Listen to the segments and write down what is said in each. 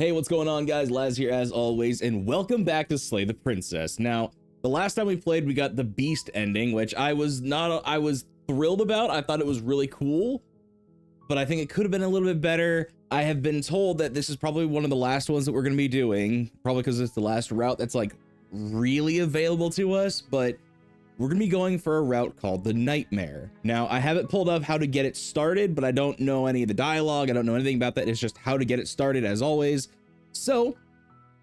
Hey, what's going on, guys? Laz here as always, and welcome back to Slay the Princess. Now, the last time we played, we got the Beast ending, which I was thrilled about. I thought it was really cool, but I think it could have been a little bit better. I have been told that this is probably one of the last ones that we're going to be doing, probably because it's the last route that's like really available to us, but we're going to be going for a route called the Nightmare. Now, I haven't pulled up how to get it started, but I don't know any of the dialogue. I don't know anything about that. It's just how to get it started as always. So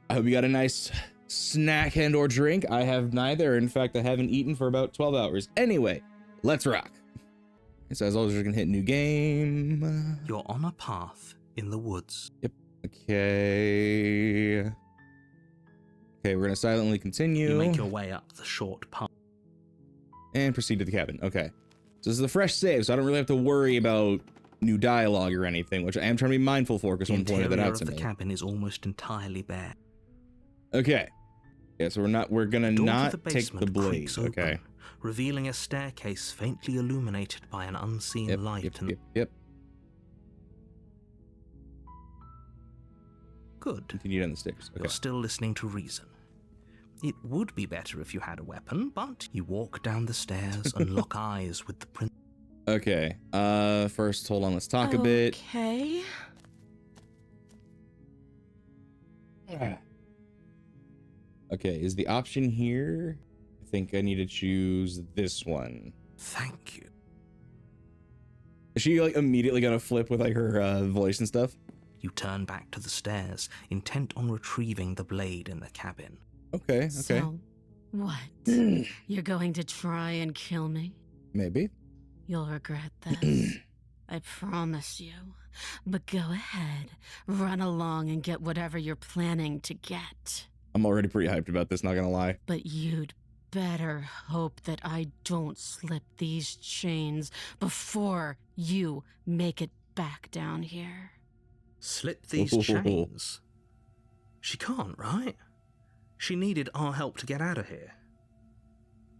I hope you got a nice snack and or drink. I have neither. In fact, I haven't eaten for about 12 hours. Anyway, let's rock. So as always, we're going to hit new game. You're on a path in the woods. Yep. Okay. Okay, we're going to silently continue. You make your way up the short path. And proceed to the cabin. Okay. So this is a fresh save, so I don't really have to worry about new dialogue or anything, which I am trying to be mindful for because someone pointed that out to me. The cabin is almost entirely bare. Okay. Yeah, so we're gonna not take the blade. Okay. Open, revealing a staircase faintly illuminated by an unseen light. Yep. Good. Continue down the stairs. Okay. You're still listening to reason. It would be better if you had a weapon, but you walk down the stairs and lock eyes with the prince. Okay. First, hold on. Let's talk a bit. Okay. Okay. Is the option here? I think I need to choose this one. Thank you. Is she like immediately gonna flip with like her voice and stuff? You turn back to the stairs, intent on retrieving the blade in the cabin. Okay. So, what? You're going to try and kill me? Maybe. You'll regret this. I promise you. But go ahead. Run along and get whatever you're planning to get. I'm already pretty hyped about this, not gonna lie. But you'd better hope that I don't slip these chains before you make it back down here. Slip these chains? She can't, right? She needed our help to get out of here.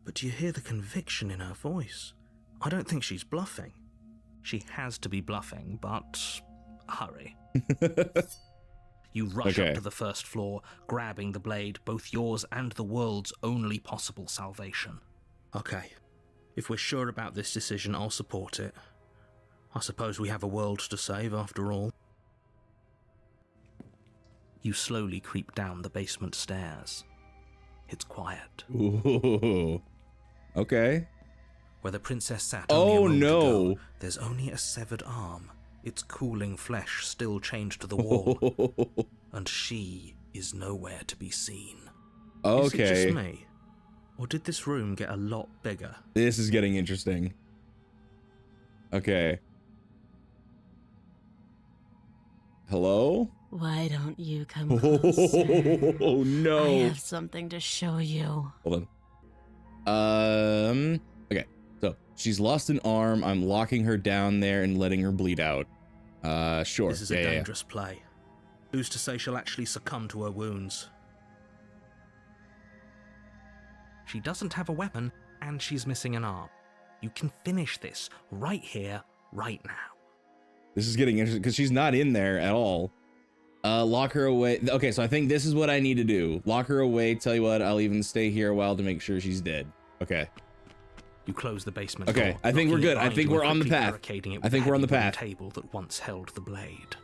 But do you hear the conviction in her voice? I don't think she's bluffing. She has to be bluffing, but hurry. You rush up to the first floor, grabbing the blade, both yours and the world's only possible salvation. Okay, if we're sure about this decision, I'll support it. I suppose we have a world to save after all. You slowly creep down the basement stairs. It's quiet. Ooh. Okay. Where the princess sat only a moment ago, there's only a severed arm, its cooling flesh still chained to the wall, and she is nowhere to be seen. Okay. Is it just me? Or did this room get a lot bigger? This is getting interesting. Okay. Hello? Why don't you come closer? Oh no. I have something to show you. Hold on. Okay. So she's lost an arm. I'm locking her down there and letting her bleed out. Sure. This is a dangerous play. Who's to say she'll actually succumb to her wounds? She doesn't have a weapon, and she's missing an arm. You can finish this right here, right now. This is getting interesting because she's not in there at all. Lock her away. Okay, so I think this is what I need to do. Lock her away. Tell you what, I'll even stay here a while to make sure she's dead. Okay. You close the basement door. Okay, I think we're good. I think we're on the path. I think we're on the path. Table that once held the blade.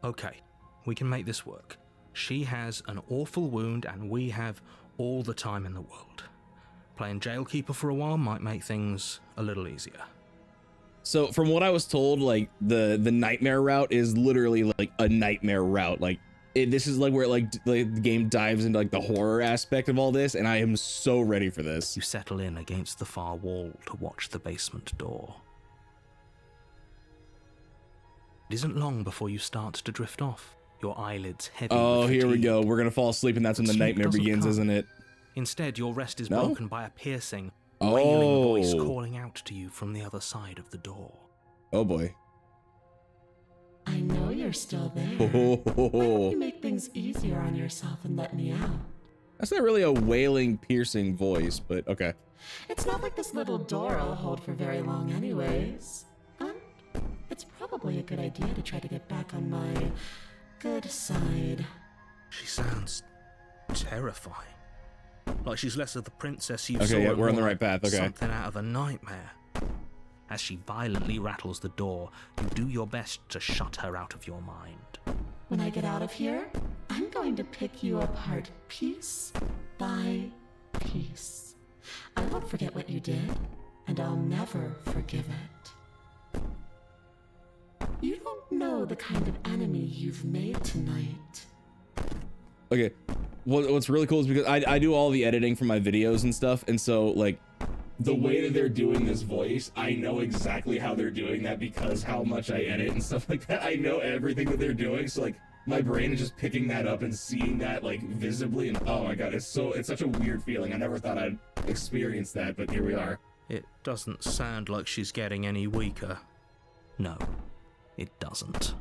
Okay, we can make this work. She has an awful wound, and we have all the time in the world. Playing jailkeeper for a while might make things a little easier. So from what I was told, like the nightmare route is literally like a nightmare route. Like this is like where the game dives into like the horror aspect of all this, and I am so ready for this. You settle in against the far wall to watch the basement door. It isn't long before you start to drift off, your eyelids heavy. Oh, with here we fatigue. go. We're gonna fall asleep, and that's when the nightmare begins, isn't it? Instead, your rest is broken by a piercing, wailing voice calling out to you from the other side of the door. Oh boy. I know you're still there. Why don't you make things easier on yourself and let me out? That's not really a wailing, piercing voice, but okay. It's not like this little door will hold for very long anyways. And it's probably probably a good idea to try to get back on my good side. She sounds terrifying. Like she's less of the princess you saw. Okay, yeah, and we're on the more right like path. Okay. something out of a nightmare. As she violently rattles the door, you do your best to shut her out of your mind. When I get out of here, I'm going to pick you apart piece by piece. I won't forget what you did, and I'll never forgive it. You don't know the kind of enemy you've made tonight. Okay. What's really cool is because I do all the editing for my videos and stuff, and so like the way that they're doing this voice, I know exactly how they're doing that because how much I edit and stuff like that. I know everything that they're doing, so like my brain is just picking that up and seeing that like visibly, and oh my god, it's such a weird feeling. I never thought I'd experience that, but here we are. It doesn't sound like she's getting any weaker. No, it doesn't.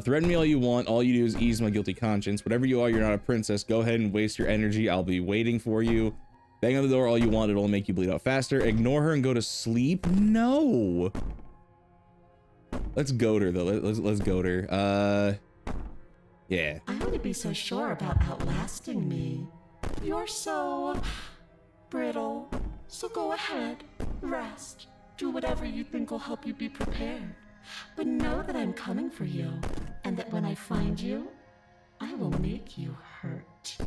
Threaten me all you want. All you do is ease my guilty conscience. Whatever you are, you're not a princess. Go ahead and waste your energy. I'll be waiting for you. Bang on the door all you want. It'll make you bleed out faster. Ignore her and go to sleep. No. Let's goad her though. Let's goad her. Yeah. I wouldn't be so sure about outlasting me. You're so brittle. So go ahead, rest. Do whatever you think will help you be prepared. But know that I'm coming for you, and that when I find you, I will make you hurt.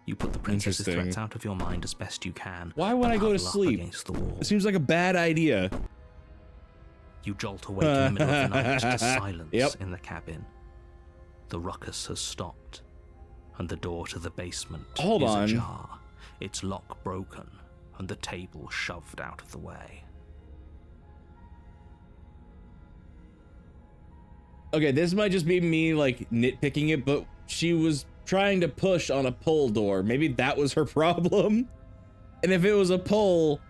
You put the princess's Interesting. threats out of your mind as best you can. Why would I go to Huddle up sleep? against the wall. It seems like a bad idea. You jolt awake in the middle of the night to silence Yep. in the cabin. The ruckus has stopped, and the door to the basement Hold is on. ajar, its lock broken, and the table shoved out of the way. Okay, this might just be me like nitpicking it, but she was trying to push on a pull door. Maybe that was her problem. And if it was a pull,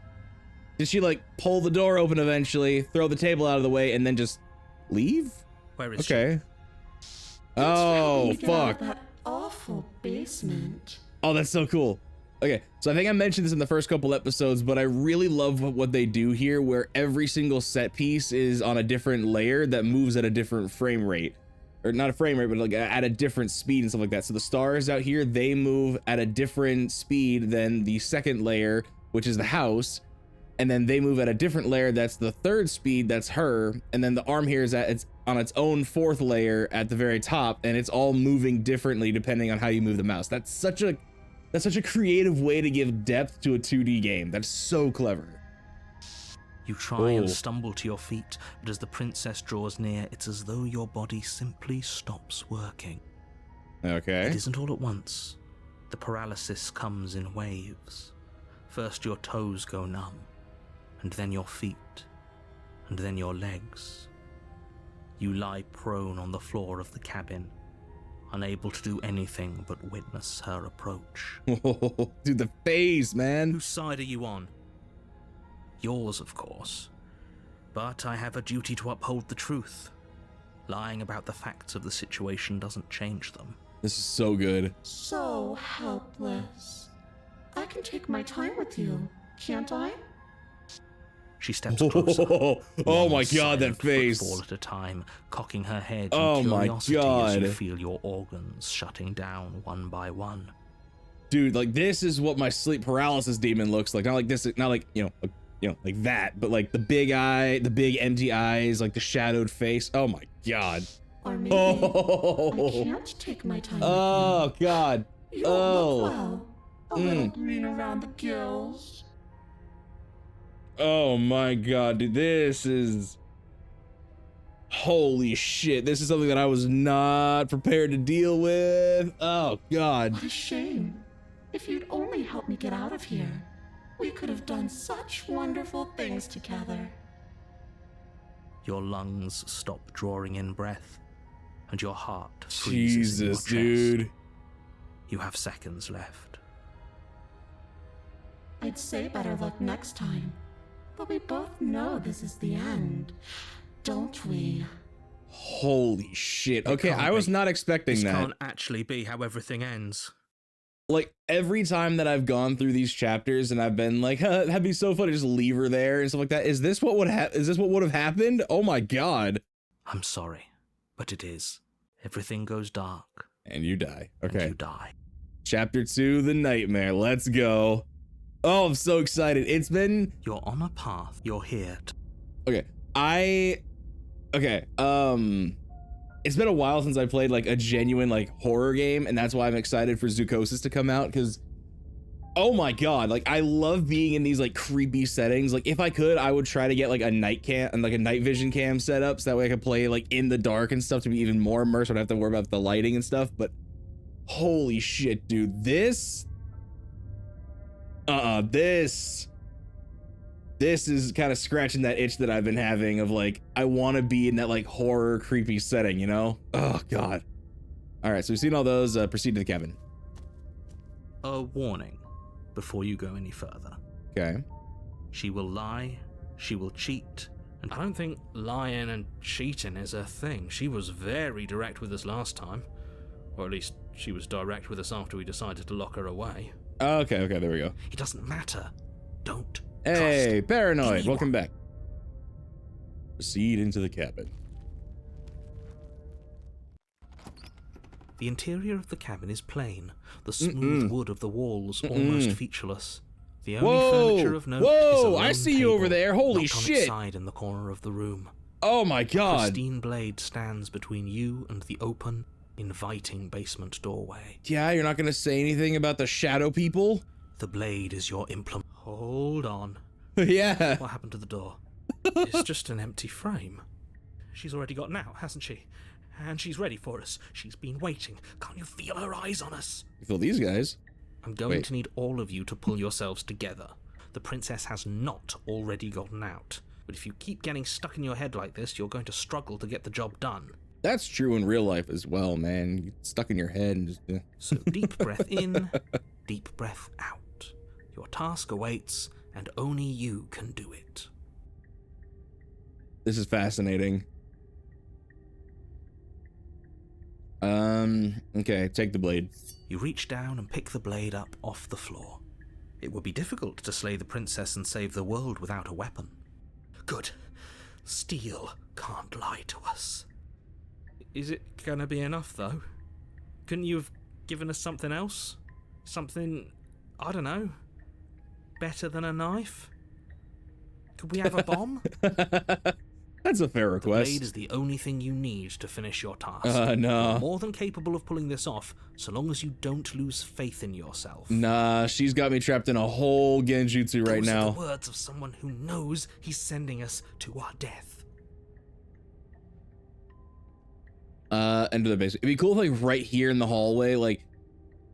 did she like pull the door open eventually, throw the table out of the way, and then just leave? Where is Okay. Thanks for Oh, helping me get out of fuck. that awful basement. Oh, that's so cool. Okay, so I think I mentioned this in the first couple episodes, but I really love what they do here, where every single set piece is on a different layer that moves at a different frame rate. Or not a frame rate, but like at a different speed and stuff like that. So the stars out here, they move at a different speed than the second layer, which is the house. And then they move at a different layer, that's the third speed, that's her. And then the arm here is it's on its own fourth layer at the very top, and it's all moving differently depending on how you move the mouse. That's such a creative way to give depth to a 2D game. That's so clever. You try and stumble to your feet, but as the princess draws near, it's as though your body simply stops working. Okay. It isn't all at once. The paralysis comes in waves. First your toes go numb, and then your feet, and then your legs. You lie prone on the floor of the cabin, unable to do anything but witness her approach. Dude, the face, man. Whose side are you on? Yours, of course. But I have a duty to uphold the truth. Lying about the facts of the situation doesn't change them. This is so good. So helpless. I can take my time with you, can't I? She steps closer. Oh one my god, that silent face. footfall at a time, cocking her head Oh in my curiosity as you God. feel your organs shutting down one by one. Dude, like this is what my sleep paralysis demon looks like. Not like this, not like, you know, like that, but like the big eye, the big empty eyes, like the shadowed face. Oh my god. Or maybe Oh, I can't take my time oh god. with you. You don't Oh. look well. A little green around the gills. Oh my god, dude, this is... Holy shit, this is something that I was not prepared to deal with. Oh god. What a shame. If you'd only helped me get out of here, we could have done such wonderful things together. Your lungs stop drawing in breath, and your heart freezes in your Jesus, chest. dude. You have seconds left. I'd say better luck next time, but we both know this is the end, don't we? Holy shit. It Okay, can't I was be. not expecting This that. can't actually be how everything ends. Like, every time that I've gone through these chapters and I've been like, huh, that'd be so funny, just leave her there and stuff like that. Is this what would have happened? Oh my God. I'm sorry, but it is. Everything goes dark. And you die. Okay. And you die. Chapter 2, The Nightmare. Let's go. Oh, I'm so excited. It's been... You're on a path. You're here. Okay. It's been a while since I played like a genuine like horror game, and that's why I'm excited for Zoochosis to come out, because oh my God, like I love being in these like creepy settings. Like if I could, I would try to get like a night cam and like a night vision cam set up so that way I could play like in the dark and stuff to be even more immersed. I don't have to worry about the lighting and stuff. But holy shit, dude, this is kind of scratching that itch that I've been having of like, I want to be in that like horror creepy setting, you know? Oh God. All right, so we've seen all those. Proceed to the cabin. A warning before you go any further. Okay. She will lie, she will cheat, and I don't think lying and cheating is a thing. She was very direct with us last time. Or at least she was direct with us after we decided to lock her away. Okay, there we go. It doesn't matter. Don't Hey, trust Paranoid, anyone. welcome back. Proceed into the cabin. The interior of the cabin is plain, the smooth wood of the walls almost featureless. The only furniture of note is a lone I see you over table there. Holy knocked on its shit. side in the corner of the room. Oh my A God. pristine blade stands between you and the open, inviting basement doorway. Yeah, you're not gonna say anything about the shadow people? The blade is your implement. Hold on. Yeah. What happened to the door? It's just an empty frame. She's already gotten out, hasn't she? And she's ready for us. She's been waiting. Can't you feel her eyes on us? You feel these guys? I'm going to need all of you to pull yourselves together. The princess has not already gotten out. But if you keep getting stuck in your head like this, you're going to struggle to get the job done. That's true in real life as well, man. You get stuck in your head and just... So deep breath in, deep breath out. Your task awaits, and only you can do it. This is fascinating. Okay, take the blade. You reach down and pick the blade up off the floor. It would be difficult to slay the princess and save the world without a weapon. Good. Steel can't lie to us. Is it gonna be enough, though? Couldn't you have given us something else? Something, I don't know, better than a knife? Could we have a bomb? That's a fair The request. blade is the only thing you need to finish your task. No. You're more than capable of pulling this off, so long as you don't lose faith in yourself. Nah, she's got me trapped in a whole genjutsu right Those are now. the words of someone who knows he's sending us to our death. Into the basement. It'd be cool if like right here in the hallway, like,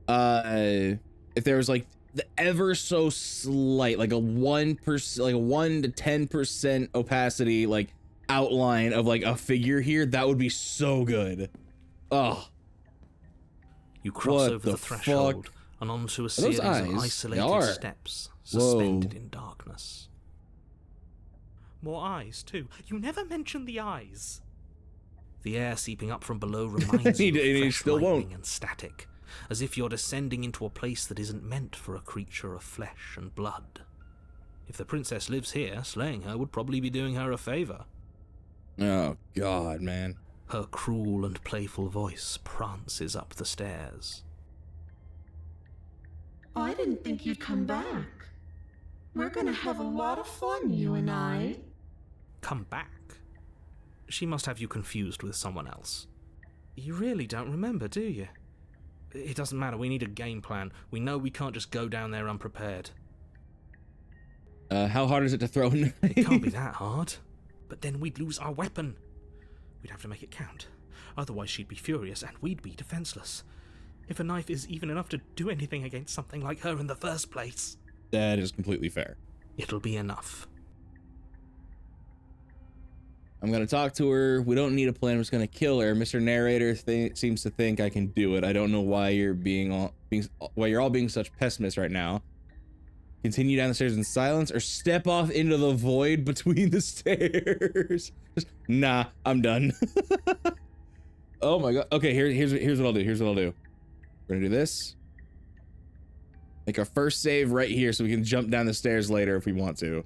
if there was like the ever so slight, like a 1%, like a 1 to 10% opacity, like outline of like a figure here, that would be so good. Oh, You cross What over the the threshold fuck? and onto a those series of eyes? They isolated are. steps suspended Whoa. in darkness. More eyes, too. You never mention the eyes. The air seeping up from below reminds you And he of fresh still won't. lightning and static, as if you're descending into a place that isn't meant for a creature of flesh and blood. If the princess lives here, slaying her would probably be doing her a favor. oh God, man. Her cruel and playful voice prances up the stairs. I didn't think you'd come back. We're gonna have a lot of fun, you and I. Come back? She must have you confused with someone else. You really don't remember, do you? It doesn't matter, we need a game plan. We know we can't just go down there unprepared. How hard is it to throw a knife? It can't be that hard. But then we'd lose our weapon. We'd have to make it count. Otherwise she'd be furious and we'd be defenseless. If a knife is even enough to do anything against something like her in the first place, That is completely fair. it'll be enough. I'm gonna talk to her. We don't need a plan. I'm just gonna kill her. Mr. Narrator seems to think I can do it. I don't know why you're why you're all being such pessimists right now. Continue down the stairs in silence, or step off into the void between the stairs. Just, nah, I'm done. Oh my God. Okay, here's what I'll do. We're gonna do this. Make our first save right here so we can jump down the stairs later if we want to.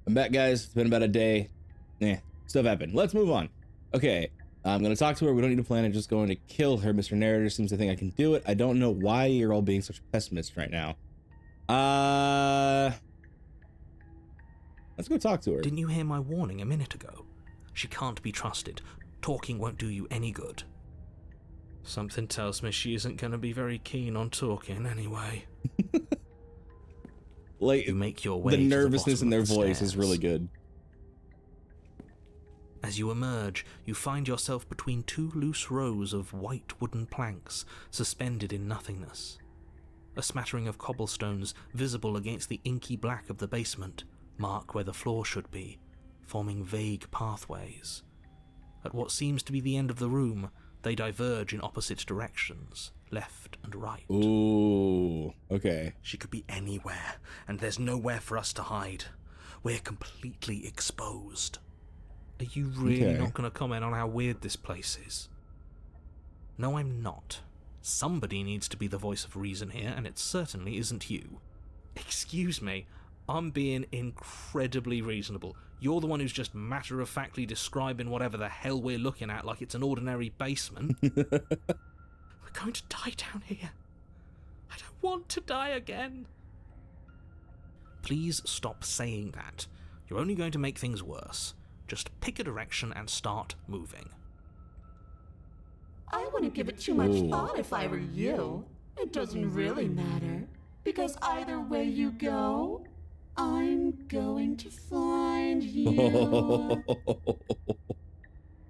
I'm back, guys. It's been about a day. Stuff happened. Let's move on. Okay, I'm gonna talk to her. We don't need to plan. I'm just going to kill her. Mr. Narrator seems to think I can do it. I don't know why you're all being such pessimists right now. Let's go talk to her. Didn't you hear my warning a minute ago? She can't be trusted. Talking won't do you any good. Something tells me she isn't going to be very keen on talking anyway. Like, you make your way the nervousness to in the their bottom of the voice is stairs. really good. As you emerge, you find yourself between two loose rows of white wooden planks suspended in nothingness. A smattering of cobblestones visible against the inky black of the basement mark where the floor should be, forming vague pathways. At what seems to be the end of the room, they diverge in opposite directions, left and right. Ooh, okay. She could be anywhere, and there's nowhere for us to hide. We're completely exposed. Are you really not going to comment on how weird this place is? No, I'm not. Somebody needs to be the voice of reason here, and it certainly isn't you. Excuse me, I'm being incredibly reasonable. You're the one who's just matter-of-factly describing whatever the hell we're looking at like it's an ordinary basement. We're going to die down here. I don't want to die again. Please stop saying that. You're only going to make things worse. Just pick a direction and start moving. I wouldn't give it too much thought if I were you. It doesn't really matter, because either way you go, I'm going to find you.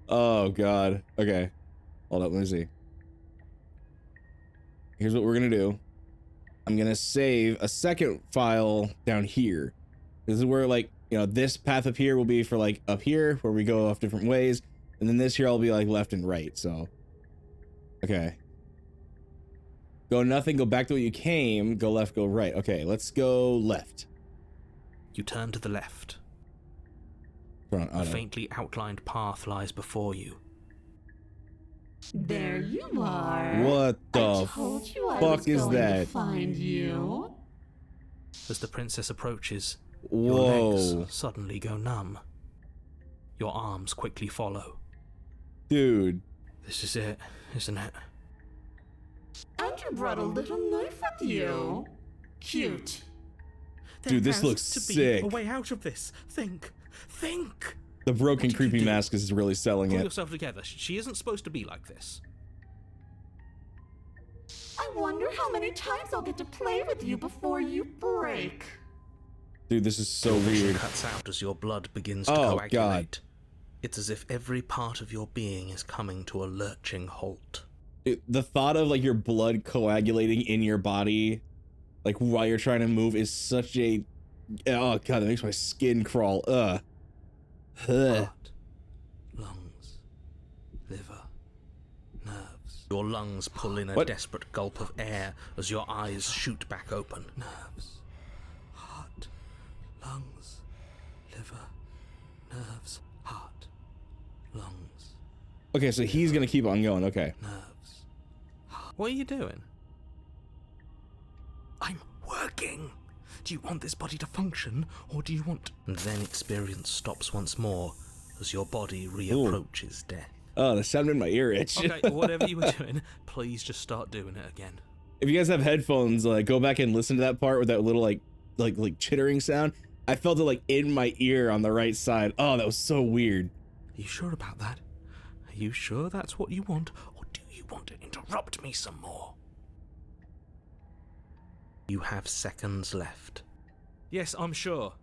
Oh, God. Okay. Hold up, let me see. Here's what we're gonna do. I'm gonna save a second file down here. This is where, like, you know, this path up here will be for, like, up here, where we go off different ways. And then this here will be, like, left and right, so. Okay. Go nothing, go back to where you came, go left, go right. Okay, let's go left. You turn to the left. Front, A faintly outlined path lies before you. There you are. What I the told you I fuck was is going to that? find you. As the princess approaches, Whoa. your legs suddenly go numb. Your arms quickly follow. Dude. This is it, isn't it? And you brought a little knife with you. Cute. Dude, this has looks to sick. be a way out of this. Think. The broken What did you creepy do? mask is really selling Pull it. yourself together. She isn't supposed to be like this. I wonder how many times I'll get to play with you before you break. Dude, this is so Vision weird. cuts out as your blood begins to Oh, coagulate. God. It's as if every part of your being is coming to a lurching halt. The thought of, like, your blood coagulating in your body, like, while you're trying to move is such a... Oh, God, that makes my skin crawl. Ugh. Heart, lungs, liver, nerves. Your lungs pull in a What? desperate gulp of air as your eyes shoot back open. Nerves, heart, lungs, liver, nerves, heart, lungs, Okay, so he's gonna keep on going. Okay. nerves. What are you doing? I'm working. Do you want this body to function, or do you want... And then experience stops once more as your body reapproaches death. Oh, the sound made my ear itch. Okay, whatever you were doing, please just start doing it again. If you guys have headphones, like, go back and listen to that part with that little, like chittering sound. I felt it, like, in my ear on the right side. Oh, that was so weird. Are you sure about that? Are you sure that's what you want, or do you want to interrupt me some more? You have seconds left. Yes, I'm sure.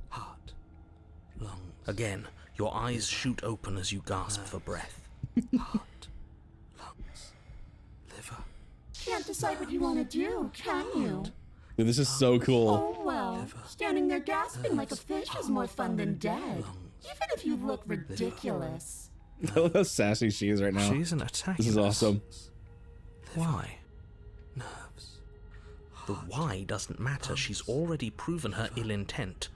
Heart, lungs. Again, your eyes shoot open as you gasp for breath. Heart, lungs, liver. Can't decide what you want to do, can you? Dude, this is so cool. Oh well, standing there gasping like a fish is more fun than dead. Even if you look ridiculous. I love how sassy she is right now. She isn't attacking This is us. awesome. Why? Nerves. The why doesn't matter. She's already proven her ill intent.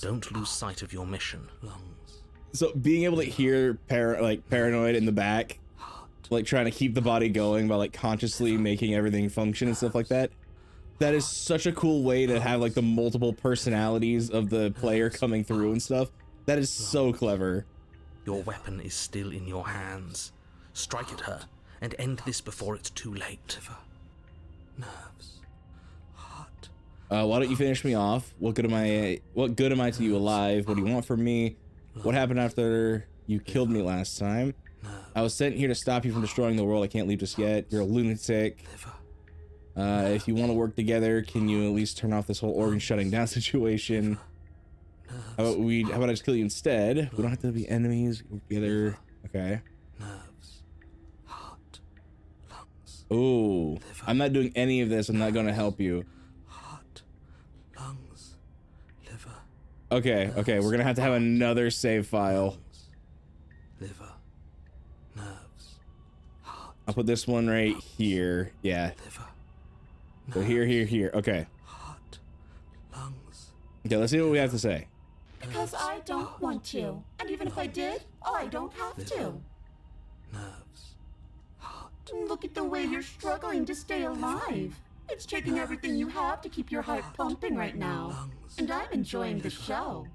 Don't lose sight of your mission. Lungs. So being able to hear paranoid in the back, like trying to keep the body going by like consciously making everything function and stuff like that, That is such a cool way to have like the multiple personalities of the player coming through and stuff. That is so clever. Your weapon is still in your hands. Strike at her and end this before it's too late. Nerves. Heart. Why don't you finish me off? What good am I to you alive? What do you want from me? What happened after you killed me last time? I was sent here to stop you from destroying the world. I can't leave just yet. You're a lunatic. If you want to work together, can you at least turn off this whole organ shutting down situation? How about I just kill you instead? We don't have to be enemies. Work together. Okay. Nerves. Heart. Lungs. Oh, I'm not doing any of this. I'm not going to help you. Heart. Lungs. Liver. Okay, we're gonna have to have another save file. Liver. Nerves. Heart. I'll put this one right here. Yeah. Liver. So here. Okay. Heart. Lungs. Okay, let's see what we have to say. Because I don't want to. And even if I did, I don't have to. Nerves. Heart. Look at the way you're struggling to stay alive. It's taking everything you have to keep your heart pumping right now. And I'm enjoying the show.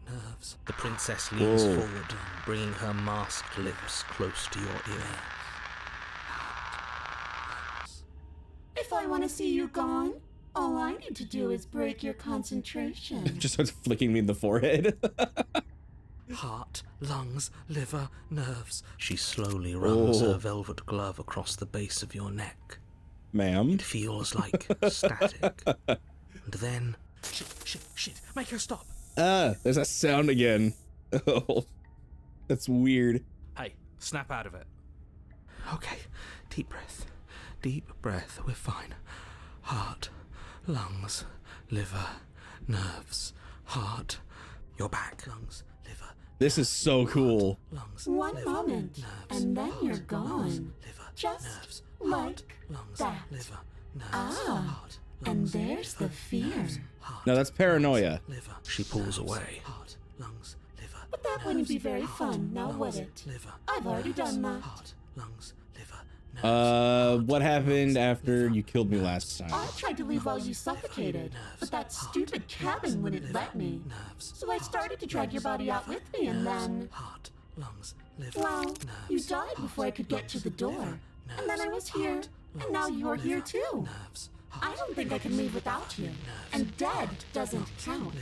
Nerves. The princess leans Whoa. forward, bringing her masked lips close to your ear. If I want to see you gone, all I need to do is break your concentration. Just starts flicking me in the forehead. Heart, lungs, liver, nerves. She slowly runs Oh. her velvet glove across the base of your neck. Ma'am. It feels like static. And then... Shit. Make her stop. There's that sound again. Oh, that's weird. Hey, snap out of it. Okay, deep breath. Deep breath. We're fine. Heart, lungs, liver, nerves, heart. You're back. Lungs, liver, This is so cool. lungs, One liver, moment, nerves, and then you're heart, gone. lungs, liver, Just nerves, like heart, lungs, that. liver, nerves, Ah, heart, and lungs, there's liver, the fear. nerves, heart, No, that's paranoia. liver. She pulls away. Heart, lungs, liver, But that wouldn't be very fun, now would lungs, it? liver, I've already done that. heart, lungs, liver, nerves. What happened after you killed me last time? I tried to leave while you suffocated, but that stupid cabin wouldn't let me. Nerves, So I started to drag your body out with me, and then, heart, lungs, liver, well, nerves, you died before I could get to the door. And then I was here, and now you're here too. nerves, I don't think I can leave without you. And dead doesn't count.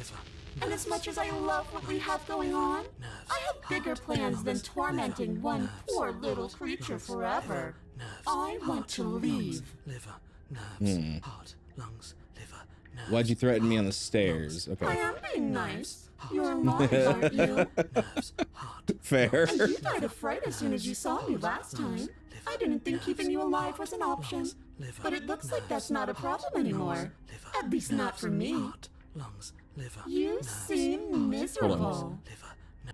And as much as I love what we have going on, I have bigger plans than tormenting one poor little creature forever. I want to leave. liver, nerves, heart, lungs, liver, nerves. Why'd you threaten me on the stairs? I Okay. am being nice. You're alive, aren't you? Nerves, heart, Fair. And you died of fright as soon as you saw me last time. I didn't think keeping you alive was an option. But it looks like that's not a problem anymore. At least not for me. heart, lungs, liver, You seem miserable.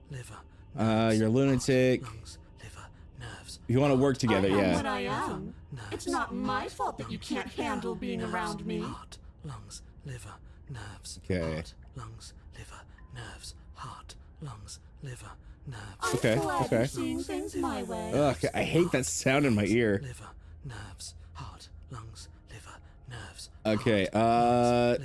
liver, You're a lunatic. lungs, liver, nerves, You want to work together, I am yeah. what I am. It's not my fault that you can't handle being around me. heart, lungs, liver, nerves, Okay. heart, lungs, liver, nerves, heart, lungs, liver, nerves, I'm Okay, glad okay. you're seeing things my way. Ugh, I hate that sound in my ear. liver, nerves, heart, lungs, liver, nerves, Okay,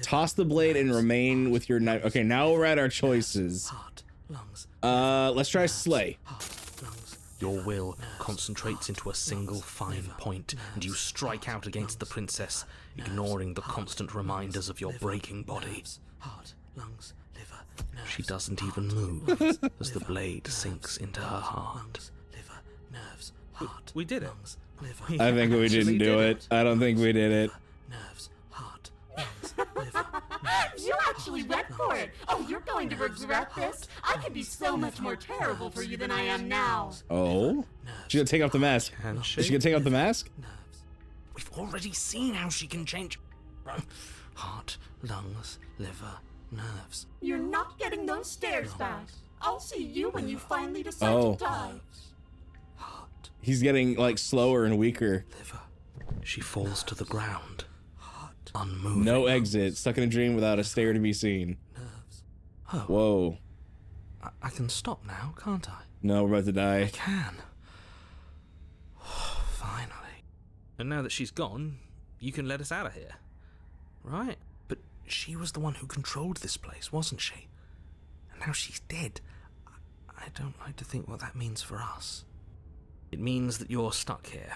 toss the blade and remain with your knife. Okay, now we're at our choices. heart, lungs, Let's try slay. heart, lungs. Your will concentrates into a single fine point, and you strike out against the princess, ignoring the constant reminders of your breaking body. Heart, lungs, liver, nerves. She doesn't even move as the blade sinks into her heart. Liver, nerves, heart. We did it. I think we didn't do it. I don't think we did it. Nerves, heart, lungs, liver. You actually went for it. Oh, you're going to regret this. I could be so much more terrible for you than I am now. Oh? She's gonna take off the mask. Can Is she? she gonna take off the mask? Nerves. We've already seen how she can change. Heart, lungs, liver, nerves. You're not getting those stairs back. I'll see you when you finally decide Oh. to die. Heart, He's getting like slower and weaker. liver. She falls to the ground. Heart, unmoving. No exit. Stuck in a dream without a stair to be seen. Nerves. Oh, Whoa. I can stop now, can't I? No, we're about to die. I can. Finally. And now that she's gone, you can let us out of here. right? But she was the one who controlled this place, wasn't she? And now she's dead. I don't like to think what that means for us. It means that you're stuck here.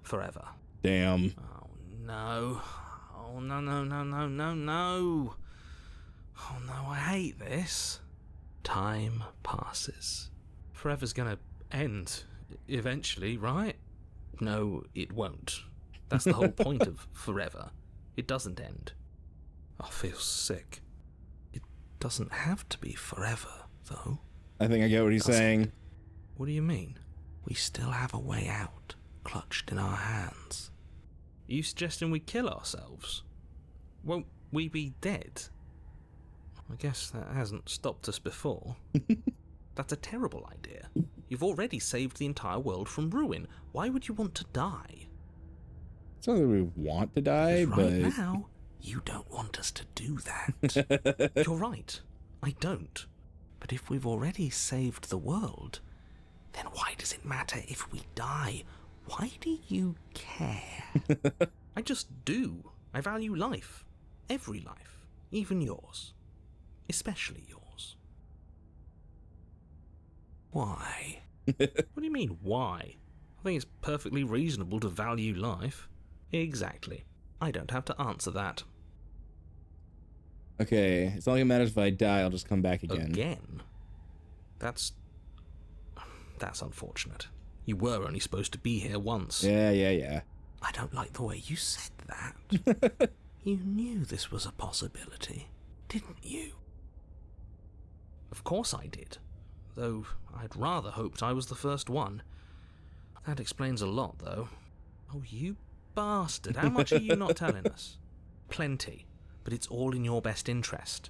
Forever. Damn. Oh, no. Oh, no, no, no, no, no, no. Oh, no, I hate this. Time passes. Forever's gonna end eventually, right? No, it won't. That's the whole point of forever. It doesn't end. I feel sick. It doesn't have to be forever, though. I think I get what he's saying. What do you mean? We still have a way out, clutched in our hands. Are you suggesting we kill ourselves? Won't we be dead? I guess that hasn't stopped us before. That's a terrible idea. You've already saved the entire world from ruin. Why would you want to die? It's not that we want to die, Because right but... now, you don't want us to do that. You're right. I don't. But if we've already saved the world, then why does it matter if we die? Why do you care? I just do. I value life. Every life. Even yours. Especially yours. Why? What do you mean, why? I think it's perfectly reasonable to value life. Exactly. I don't have to answer that. Okay, it's not like it matters if I die, I'll just come back again. Again? That's unfortunate. You were only supposed to be here once. Yeah. I don't like the way you said that. You knew this was a possibility, didn't you? Of course I did. Though I'd rather hoped I was the first one. That explains a lot, though. Oh, you bastard. How much are you not telling us? Plenty. But it's all in your best interest.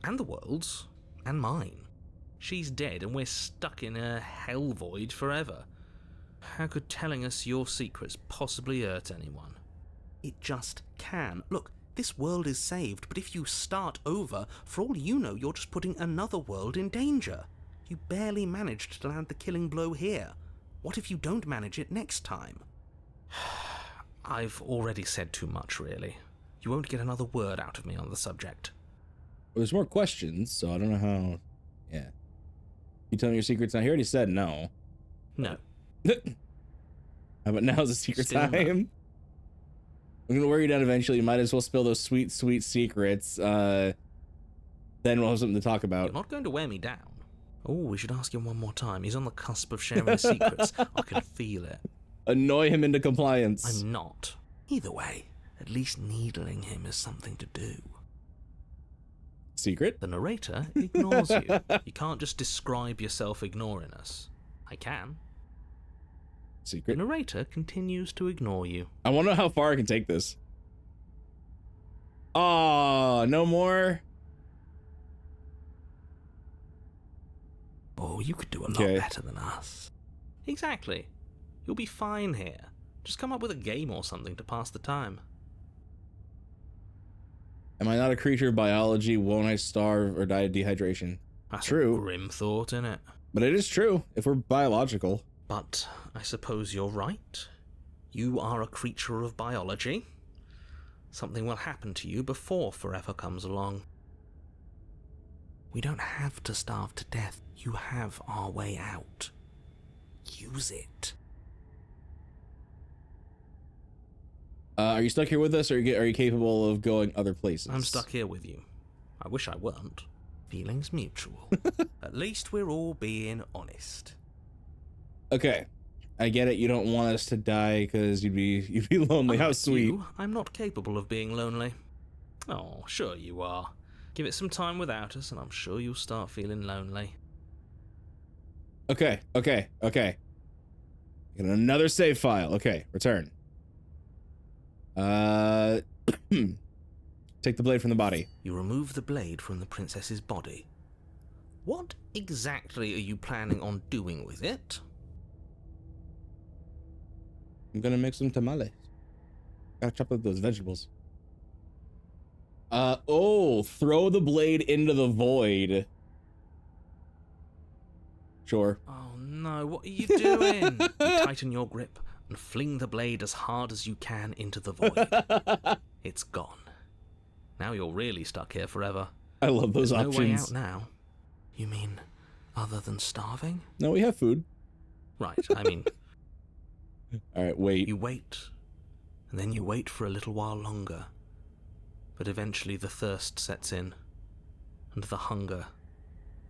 And the world's. And mine. She's dead and we're stuck in a hell void forever. How could telling us your secrets possibly hurt anyone? It just can. Look, this world is saved, but if you start over, for all you know, you're just putting another world in danger. You barely managed to land the killing blow here. What if you don't manage it next time? I've already said too much, really. You won't get another word out of me on the subject. Well, there's more questions, so I don't know how... Yeah. You tell me your secrets now? He already said no. No. How about now's the secret Still time? no. I'm gonna wear you down eventually. You might as well spill those sweet, sweet secrets. Then we'll have something to talk about. You're not going to wear me down. Oh, we should ask him one more time. He's on the cusp of sharing secrets. I can feel it. Annoy him into compliance. I'm not. Either way, at least needling him is something to do. Secret? The narrator ignores you. You can't just describe yourself ignoring us. I can. The Secret? narrator continues to ignore you. I want to know how far I can take this. Oh, no more? Oh, you could do a lot Okay. better than us. Exactly. You'll be fine here. Just come up with a game or something to pass the time. Am I not a creature of biology? Won't I starve or die of dehydration? That's True. a grim thought, innit? But it is true, if we're biological. But I suppose you're right. You are a creature of biology. Something will happen to you before forever comes along. We don't have to starve to death. You have our way out. Use it. Are you stuck here with us, or are you capable of going other places? I'm stuck here with you. I wish I weren't. Feelings mutual. At least we're all being honest. Okay, I get it. You don't want us to die because you'd be lonely. How Unlike sweet. you, I'm not capable of being lonely. Oh, sure you are. Give it some time without us, and I'm sure you'll start feeling lonely. Okay. Get another save file. Okay, return. Take the blade from the body. You remove the blade from the princess's body. What exactly are you planning on doing with it? I'm gonna make some tamales. Gotta chop up those vegetables. Throw the blade into the void. Sure. Oh no, what are you doing? You tighten your grip and fling the blade as hard as you can into the void. It's gone. Now you're really stuck here forever. I love those There's options. no way out now. You mean other than starving? No, we have food. Right, I mean, All right, wait. you wait, and then you wait for a little while longer. But eventually the thirst sets in, and the hunger.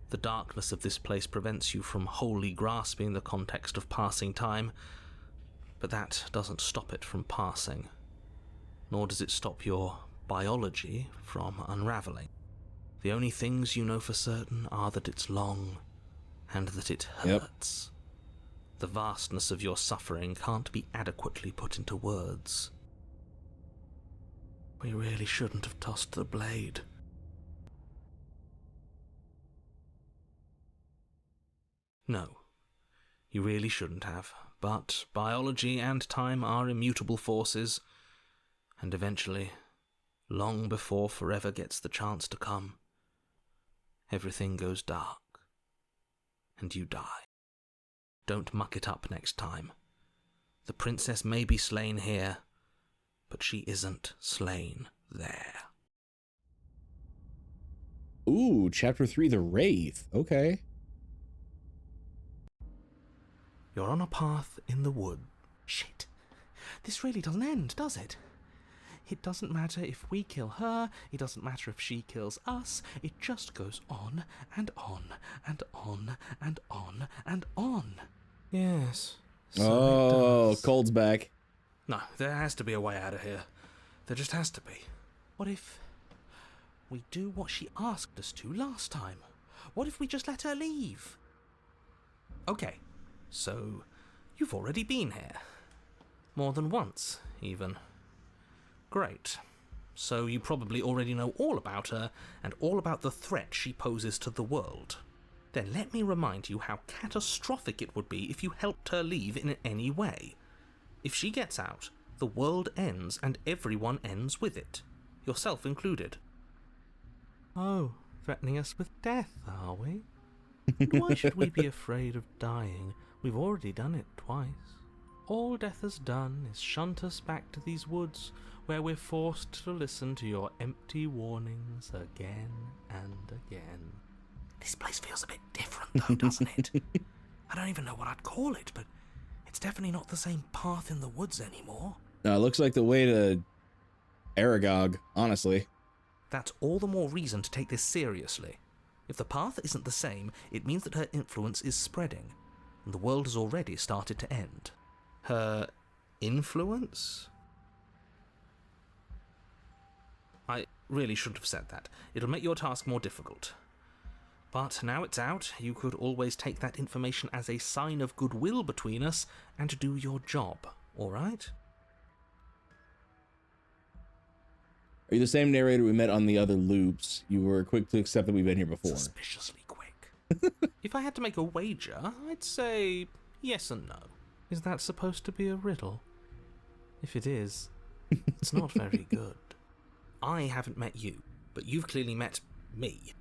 The darkness of this place prevents you from wholly grasping the context of passing time, but that doesn't stop it from passing, nor does it stop your biology from unraveling. The only things you know for certain are that it's long, and that it hurts. The vastness of your suffering can't be adequately put into words. We really shouldn't have tossed the blade. No, you really shouldn't have, but biology and time are immutable forces, and eventually, long before forever gets the chance to come, everything goes dark, and you die. Don't muck it up next time. The princess may be slain here, but she isn't slain there. Ooh, chapter 3, the Wraith. Okay. You're on a path in the wood. Shit. This really doesn't end, does it? It doesn't matter if we kill her, it doesn't matter if she kills us, it just goes on and on and on and on and on. Yes. Oh, it does. Cold's back. No, there has to be a way out of here. There just has to be. What if we do what she asked us to last time? What if we just let her leave? Okay, so you've already been here. More than once, even. Great. So you probably already know all about her and all about the threat she poses to the world. Then let me remind you how catastrophic it would be if you helped her leave in any way. If she gets out, the world ends and everyone ends with it, yourself included. Oh, threatening us with death, are we? Why should we be afraid of dying? We've already done it twice. All death has done is shunt us back to these woods, where we're forced to listen to your empty warnings again and again. This place feels a bit different though, doesn't it? I don't even know what I'd call it, but it's definitely not the same path in the woods anymore. No, it looks like the way to Aragog, honestly. That's all the more reason to take this seriously. If the path isn't the same, it means that her influence is spreading, and the world has already started to end. Her influence? I really shouldn't have said that. It'll make your task more difficult. But now it's out, you could always take that information as a sign of goodwill between us and do your job, alright? Are you the same narrator we met on the other loops? You were quick to accept that we've been here before. Suspiciously quick. If I had to make a wager, I'd say yes and no. Is that supposed to be a riddle? If it is, it's not very good. I haven't met you, but you've clearly met me.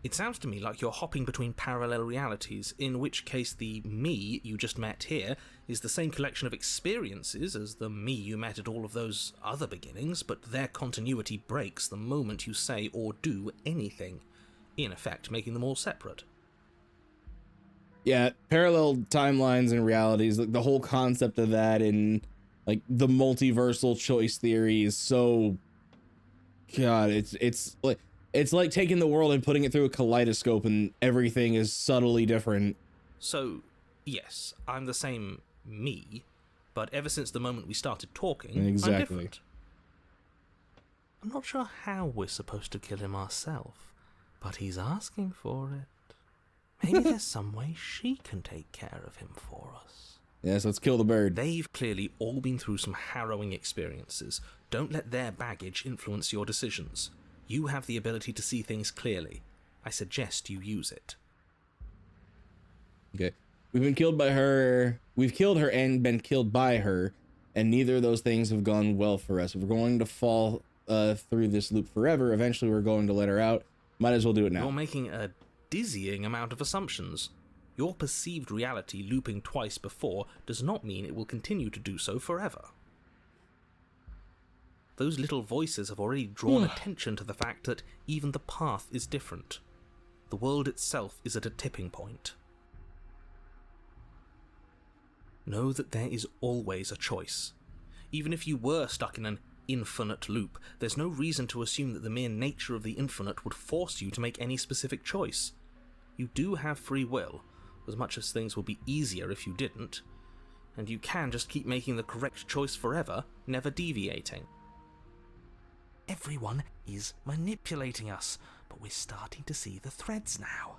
It sounds to me like you're hopping between parallel realities, in which case the me you just met here is the same collection of experiences as the me you met at all of those other beginnings, but their continuity breaks the moment you say or do anything, in effect making them all separate. Yeah, parallel timelines and realities, like the whole concept of that in like the multiversal choice theory is so... God, it's like taking the world and putting it through a kaleidoscope and everything is subtly different. So, yes, I'm the same me, but ever since the moment we started talking, Exactly. I'm different. I'm not sure how we're supposed to kill him ourselves, but he's asking for it. Maybe there's some way she can take care of him for us. Yes, let's kill the bird. They've clearly all been through some harrowing experiences. Don't let their baggage influence your decisions. You have the ability to see things clearly. I suggest you use it. Okay. We've been killed by her. We've killed her and been killed by her, and neither of those things have gone well for us. If we're going to fall through this loop forever, eventually we're going to let her out. Might as well do it now. You're making a dizzying amount of assumptions. Your perceived reality looping twice before does not mean it will continue to do so forever. Those little voices have already drawn attention to the fact that even the path is different. The world itself is at a tipping point. Know that there is always a choice. Even if you were stuck in an infinite loop, there's no reason to assume that the mere nature of the infinite would force you to make any specific choice. You do have free will, as much as things would be easier if you didn't, and you can just keep making the correct choice forever, never deviating. Everyone is manipulating us, but we're starting to see the threads now.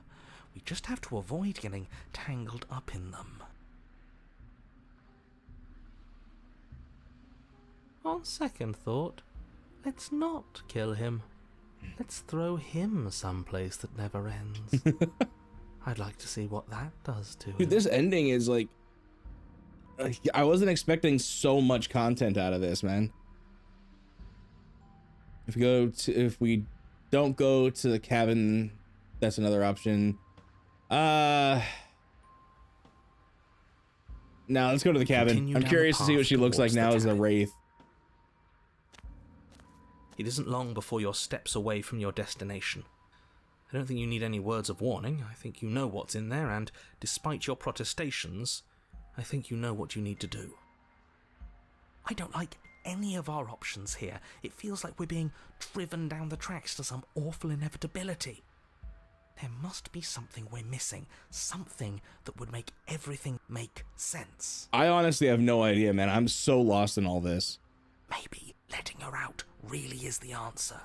We just have to avoid getting tangled up in them. On second thought, let's not kill him. Let's throw him someplace that never ends. I'd like to see what that does to him. Dude, this ending is like, I wasn't expecting so much content out of this, man. If we don't go to the cabin, that's another option. Now let's go to the cabin. Continue I'm down curious the to see what path she looks like towards the now as the cabin. Wraith. It isn't long before you're steps away from your destination. I don't think you need any words of warning. I think you know what's in there, and despite your protestations, I think you know what you need to do. I don't like any of our options here. It feels like we're being driven down the tracks to some awful inevitability. There must be something we're missing, something that would make everything make sense. I honestly have no idea, man. I'm so lost in all this. Maybe letting her out really is the answer.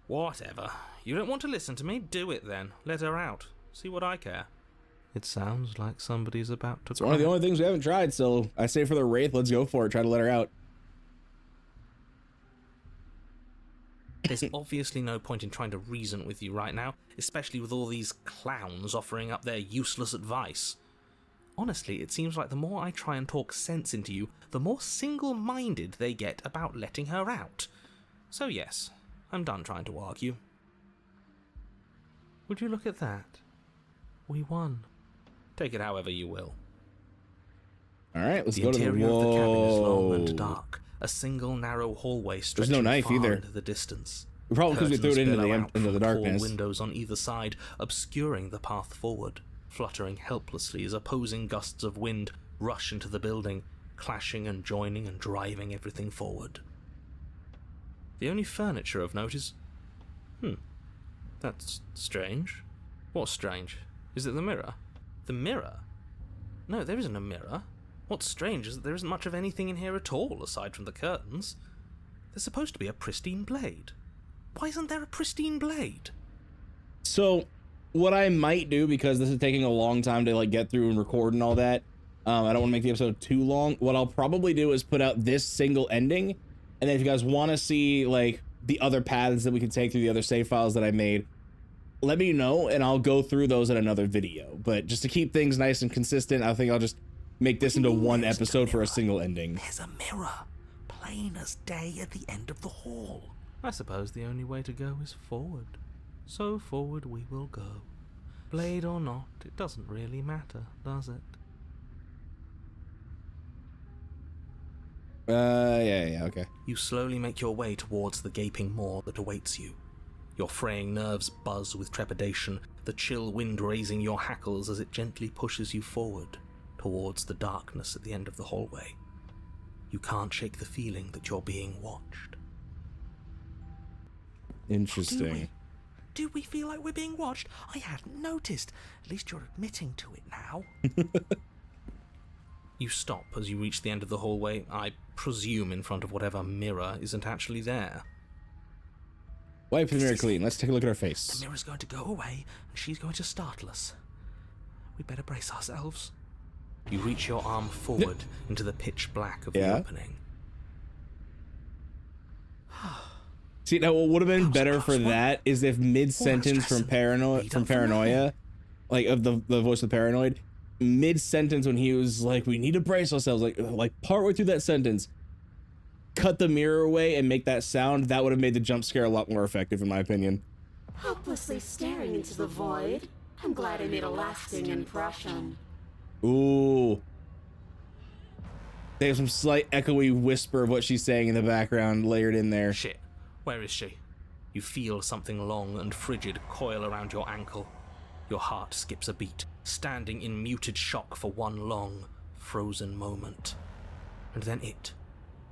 Whatever. You don't want to listen to me? Do it then. Let her out. See what I care. It sounds like somebody's about to It's one of the only things we haven't tried, so I say for the Wraith, let's go for it. Try to let her out. There's obviously no point in trying to reason with you right now, especially with all these clowns offering up their useless advice. Honestly, it seems like the more I try and talk sense into you, the more single-minded they get about letting her out. So yes, I'm done trying to argue. Would you look at that? We won. Take it however you will. All right, let's The go to the interior of the cabin is long and Whoa. dark. A single narrow hallway There's stretching no knife far either. into the distance. Probably because we threw it Curtains into billow the out from into the tall darkness. windows on either side, obscuring the path forward, fluttering helplessly as opposing gusts of wind rush into the building, clashing and joining and driving everything forward. The only furniture of note is... That's strange. What's strange? Is it the mirror? The mirror? No, there isn't a mirror. What's strange is that there isn't much of anything in here at all, aside from the curtains. There's supposed to be a pristine blade. Why isn't there a pristine blade? So what I might do, because this is taking a long time to like get through and record and all that, I don't want to make the episode too long. What I'll probably do is put out this single ending, and then if you guys want to see like the other paths that we can take through the other save files that I made, let me know and I'll go through those in another video. But just to keep things nice and consistent, I think I'll just make this into one episode for a single ending. There's a mirror, plain as day at the end of the hall. I suppose the only way to go is forward. So forward we will go. Blade or not, it doesn't really matter, does it? Yeah, okay. You slowly make your way towards the gaping maw that awaits you. Your fraying nerves buzz with trepidation, the chill wind raising your hackles as it gently pushes you forward, towards the darkness at the end of the hallway. You can't shake the feeling that you're being watched. Interesting. Do we feel like we're being watched? I hadn't noticed. At least you're admitting to it now. You stop as you reach the end of the hallway, I presume in front of whatever mirror isn't actually there. Wipe the mirror clean. Let's take a look at her The face. mirror's going to go away, and she's going to startle us. We better brace ourselves. You reach your arm forward into the pitch black of the Yeah. opening. See, now what would have been That was a better for close one. that is if mid-sentence from stressing. Read up for Paranoia, like of the voice of Paranoid, mid-sentence when he was like, we need to brace ourselves, like partway through that sentence, cut the mirror away and make that sound. That would have made the jump scare a lot more effective, in my opinion. Hopelessly staring into the void. I'm glad I made a lasting impression. Ooh. They have some slight echoey whisper of what she's saying in the background layered in there. Shit, where is she? You feel something long and frigid coil around your ankle. Your heart skips a beat, standing in muted shock for one long, frozen moment. And then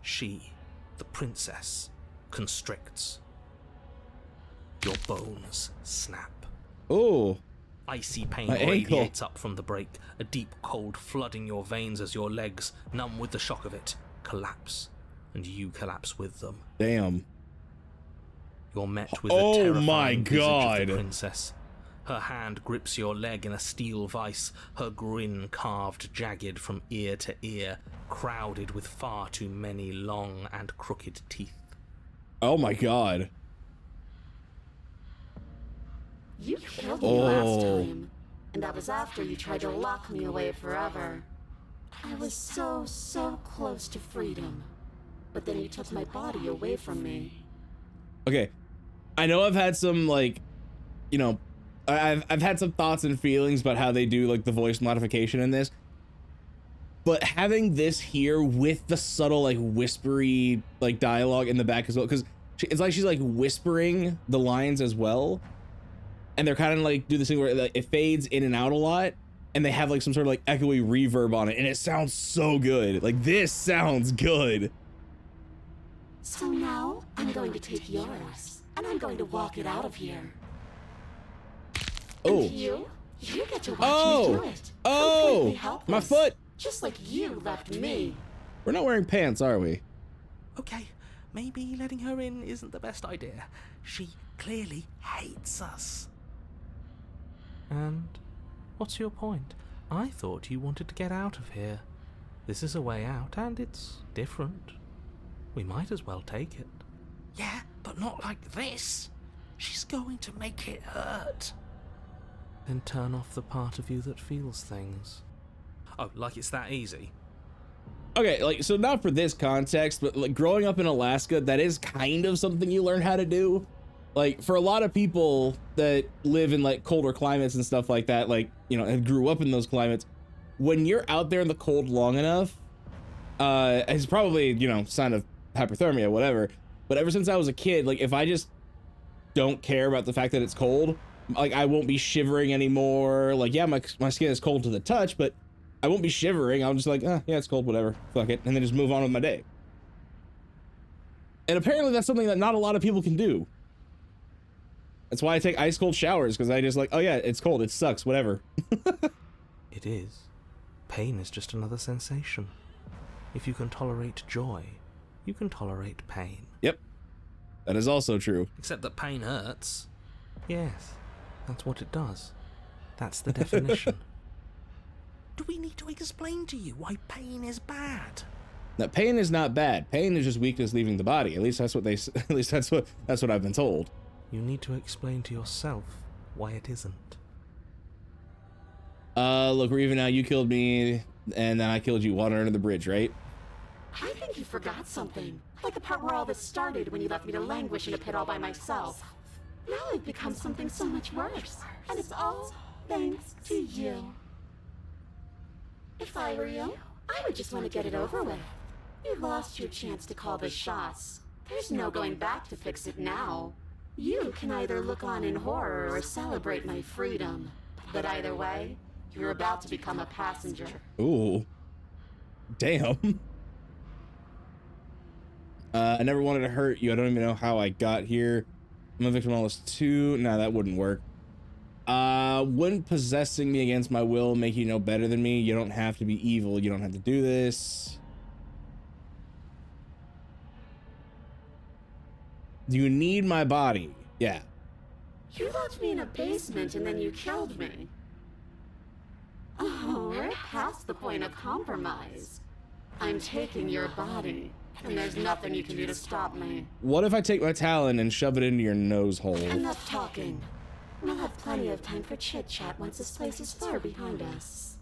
she, the princess, constricts. Your bones snap. Oh. Icy pain My ankle. radiates up from the break, a deep cold flooding your veins as your legs, numb with the shock of it, collapse, and you collapse with them. Damn. You're met with the Oh terrifying my visage of God. the princess. Her hand grips your leg in a steel vice, her grin carved jagged from ear to ear, crowded with far too many long and crooked teeth. Oh my God. You killed me last time, and that was after you tried to lock me away forever. I was so close to freedom, but then you took my body away from me. Okay. I know I've had some, like, you know, I've had some thoughts and feelings about how they do, like, the voice modification in this. But having this here with the subtle, like, whispery, like, dialogue in the back as well, because it's like she's, like, whispering the lines as well. And they're kind of, like, do this thing where, like, it fades in and out a lot. And they have, like, some sort of, like, echoey reverb on it. And it sounds so good. Like, this sounds good. So now, I'm going to take yours, and I'm going to walk it out of here. Oh. And you get to watch Oh. me do it. Oh. Completely helpless. My foot. Just like you left me. We're not wearing pants, are we? Okay, maybe letting her in isn't the best idea. She clearly hates us. And what's your point? I thought you wanted to get out of here. This is a way out, and it's different. We might as well take it. Yeah, but not like this. She's going to make it hurt. Then turn off the part of you that feels things. Oh, like it's that easy? Okay, like, so not for this context, but, like, growing up in Alaska, that is kind of something you learn how to do. Like, for a lot of people that live in, like, colder climates and stuff like that, like, you know, and grew up in those climates, when you're out there in the cold long enough, it's probably, you know, sign of hypothermia, whatever. But ever since I was a kid, like, if I just don't care about the fact that it's cold, like, I won't be shivering anymore. Like, yeah, my skin is cold to the touch, but I won't be shivering. I'll just like, yeah, it's cold, whatever, fuck it, and then just move on with my day. And apparently that's something that not a lot of people can do. That's why I take ice cold showers, because I just like, oh yeah, it's cold, it sucks, whatever. It is. Pain is just another sensation. If you can tolerate joy, you can tolerate pain. Yep, that is also true. Except that pain hurts. Yes, that's what it does. That's the definition. Do we need to explain to you why pain is bad? Now, pain is not bad. Pain is just weakness leaving the body. At least that's what they. At least that's what I've been told. You need to explain to yourself why it isn't. Look, Reva, now you killed me, and then I killed you. Water under the bridge, right? I think you forgot something. Like the part where all this started when you left me to languish in a pit all by myself. Now I've become something so much worse. And it's all thanks to you. If I were you, I would just want to get it over with. You lost your chance to call the shots. There's no going back to fix it now. You can either look on in horror or celebrate my freedom. But either way, you're about to become a passenger. Ooh. Damn. I never wanted to hurt you. I don't even know how I got here. I'm a victim of all this too. Nah, that wouldn't work. Wouldn't possessing me against my will make you no better than me? You don't have to be evil. You don't have to do this. Do you need my body? Yeah. You locked me in a basement and then you killed me. Oh, we're past the point of compromise. I'm taking your body, and there's nothing you can do to stop me. What if I take my talon and shove it into your nose hole? Enough talking. We'll have plenty of time for chit-chat once this place is far behind us.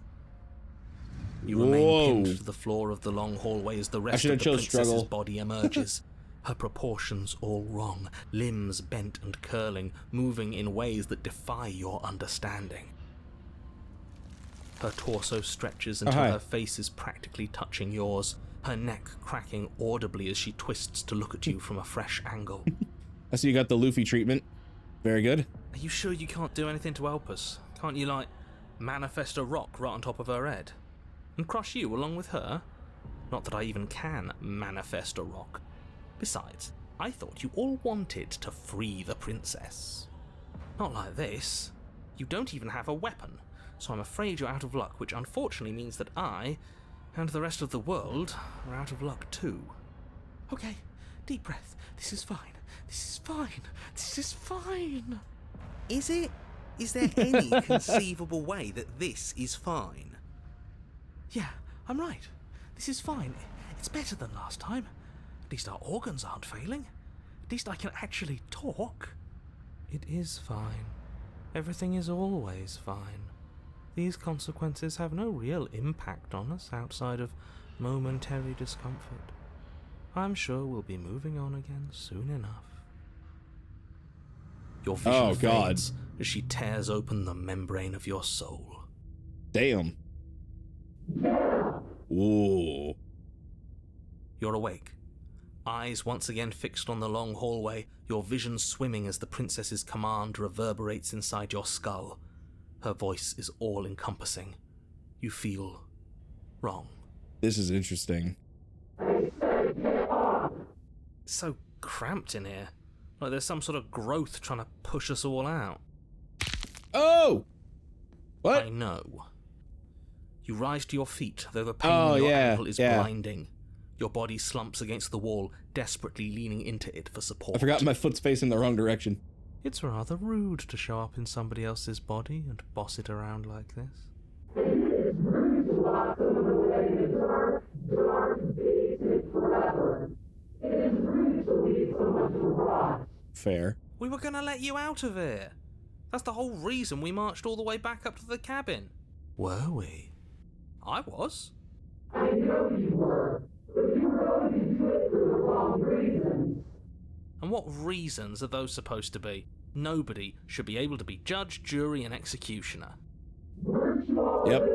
You remain Whoa. pinned to the floor of the long hallway as the I rest should of have the chose princess's struggle. body emerges. Her proportions all wrong, limbs bent and curling, moving in ways that defy your understanding. Her torso stretches until hi. her face is practically touching yours, her neck cracking audibly as she twists to look at you from a fresh angle. I see you got the Luffy treatment. Very good. Are you sure you can't do anything to help us? Can't you, like, manifest a rock right on top of her head? And crush you along with her? Not that I even can manifest a rock. Besides, I thought you all wanted to free the princess. Not like this. You don't even have a weapon, so I'm afraid you're out of luck, which unfortunately means that I, and the rest of the world, are out of luck too. Okay, deep breath. This is fine. This is fine. This is fine. Is it? Is there any conceivable way that this is fine? Yeah, I'm right. This is fine. It's better than last time. At least our organs aren't failing. At least I can actually talk. It is fine. Everything is always fine. These consequences have no real impact on us outside of momentary discomfort. I'm sure we'll be moving on again soon enough. Your vision fades as she tears open the membrane of your soul. Damn. Ooh. You're awake. Eyes once again fixed on the long hallway, your vision swimming as the princess's command reverberates inside your skull. Her voice is all-encompassing. You feel wrong. This is interesting. It's so cramped in here. Like there's some sort of growth trying to push us all out. Oh! What? I know. You rise to your feet, though the pain in your ankle is blinding. Your body slumps against the wall, desperately leaning into it for support. I forgot my foot's facing the wrong direction. It's rather rude to show up in somebody else's body and boss it around like this. Fair. We were gonna let you out of here. That's the whole reason we marched all the way back up to the cabin. Were we? I was. I know you were, but you were going to do it for the wrong reasons. And what reasons are those supposed to be? Nobody should be able to be judge, jury, and executioner. Yep.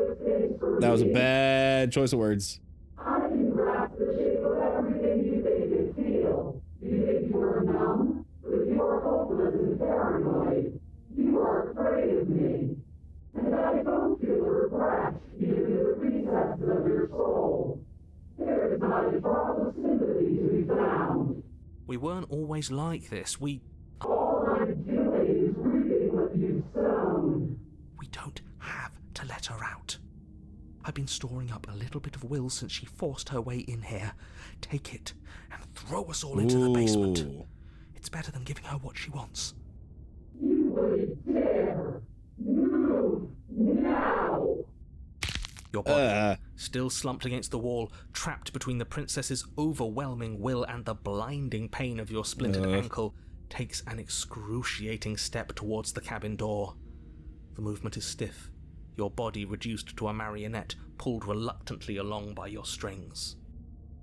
That was a bad choice of words. I can grasp the shape of everything you think and feel. You think you are numb, but you are hopeless and paranoid. You are afraid of me. And I don't feel regret, even in the recesses of your soul. There is not a drop of sympathy to be found. We weren't always like this. All I'm doing is reaping what you've sown. We don't have to let her out. I've been storing up a little bit of will since she forced her way in here. Take it and throw us all into the basement. Ooh. It's better than giving her what she wants. You wouldn't dare. Move now. Your body, still slumped against the wall, trapped between the princess's overwhelming will and the blinding pain of your splintered ankle, takes an excruciating step towards the cabin door. The movement is stiff, your body reduced to a marionette, pulled reluctantly along by your strings.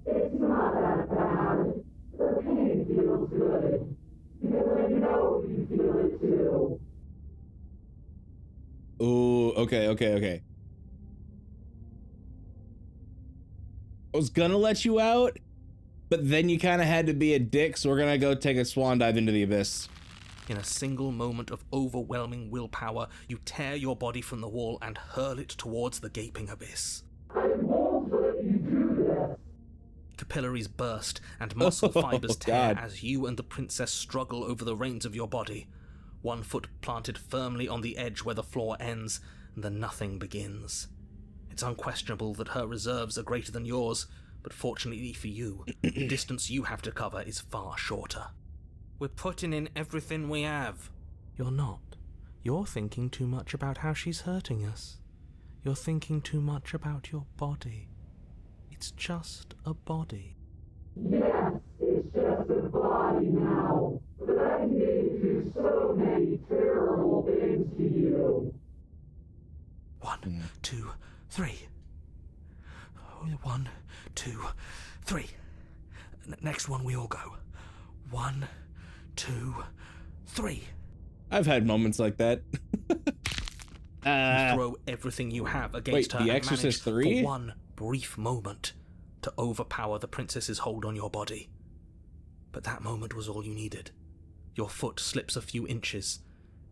It's not that bad. The pain feels good. Because I know you feel it too. Ooh, okay. I was gonna let you out, but then you kind of had to be a dick, so we're gonna go take a swan dive into the abyss. In a single moment of overwhelming willpower, you tear your body from the wall and hurl it towards the gaping abyss. I won't let you do this. Capillaries burst and muscle fibers tear God. as you and the princess struggle over the reins of your body. One foot planted firmly on the edge where the floor ends, and the nothing begins. It's unquestionable that her reserves are greater than yours, but fortunately for you, the distance you have to cover is far shorter. We're putting in everything we have. You're not. You're thinking too much about how she's hurting us. You're thinking too much about your body. It's just a body. Yes, it's just a body now. But I need to do so many terrible things to you. 1, 2, 3. 1, 2, 3. Next one, we all go. 1, 2, 3. I've had moments like that. You throw everything you have against wait, her The and Exorcist manage 3? for one brief moment to overpower the princess's hold on your body. But that moment was all you needed. Your foot slips a few inches,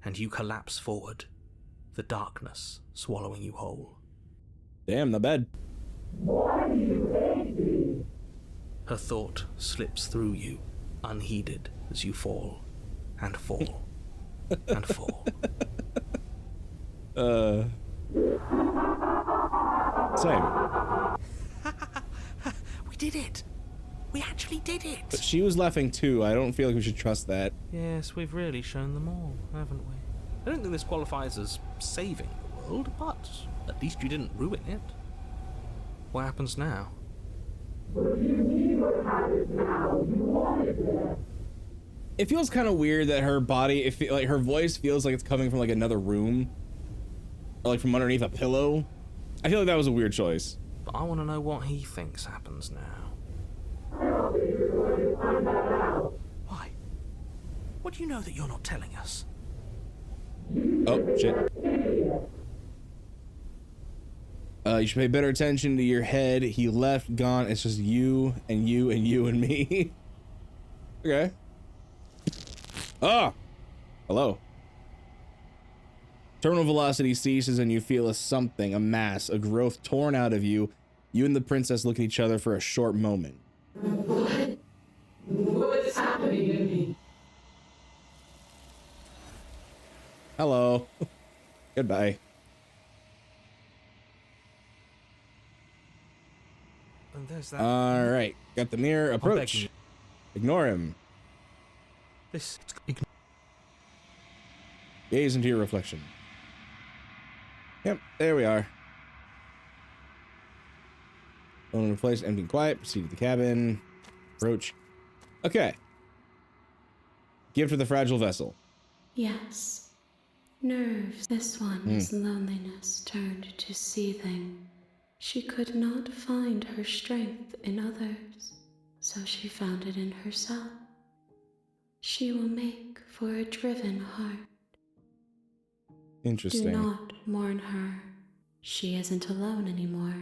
and you collapse forward, the darkness swallowing you whole. Damn, not bad. Her thought slips through you, unheeded, as you fall, and fall, and fall. Same. We did it! We actually did it! But she was laughing too. I don't feel like we should trust that. Yes, we've really shown them all, haven't we? I don't think this qualifies as saving the world, but at least you didn't ruin it. What happens now? It feels kind of weird that her body, like her voice feels like it's coming from like another room, or like from underneath a pillow. I feel like that was a weird choice. But I want to know what he thinks happens now. Why? What do you know that you're not telling us? Oh, shit. You should pay better attention to your head. He left, gone. It's just you and you and you and me. Okay. Ah! Hello. Terminal velocity ceases and you feel a something, a mass, a growth torn out of you. You and the princess look at each other for a short moment. What's happening to me? Hello. Goodbye. And there's that. All right. Got the mirror. Approach. Ignore him. This. Gaze into your reflection. Yep, there we are. Phone in place, empty and quiet. Proceed to the cabin. Approach. Okay. Gift of the fragile vessel. Yes. Nerves. This one's loneliness turned to seething. She could not find her strength in others, so she found it in herself. She will make for a driven heart. Interesting. Do not mourn her. She isn't alone anymore.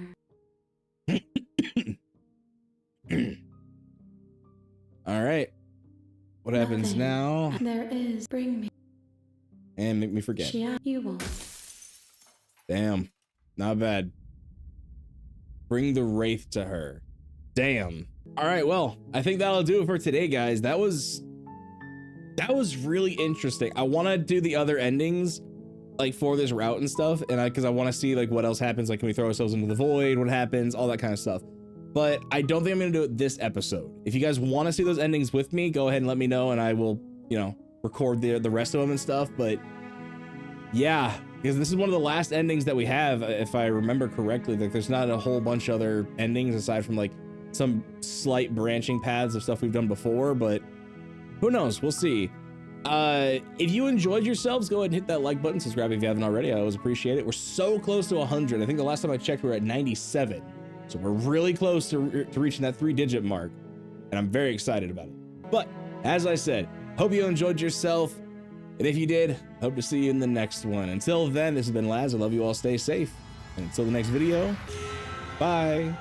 All right. What happens Nothing. now? There is. Bring me. And make me forget. You won't. Damn. Not bad. Bring the wraith to her. Damn. All right, well, I think that'll do it for today, guys. That was really interesting. I want to do the other endings like for this route and stuff, and because I want to see like what else happens. Like, can we throw ourselves into the void? What happens? All that kind of stuff. But I don't think I'm gonna do it this episode. If you guys want to see those endings with me, go ahead and let me know, and I will, you know, record the rest of them and stuff. But yeah, because this is one of the last endings that we have, if I remember correctly. Like, there's not a whole bunch of other endings aside from like some slight branching paths of stuff we've done before, but who knows? We'll see. If you enjoyed yourselves, go ahead and hit that like button, subscribe if you haven't already. I always appreciate it. We're so close to 100. I think the last time I checked, we were at 97. So we're really close to reaching that 3-digit mark, and I'm very excited about it. But as I said, hope you enjoyed yourself. And if you did, hope to see you in the next one. Until then, this has been Laz. I love you all. Stay safe. And until the next video, bye.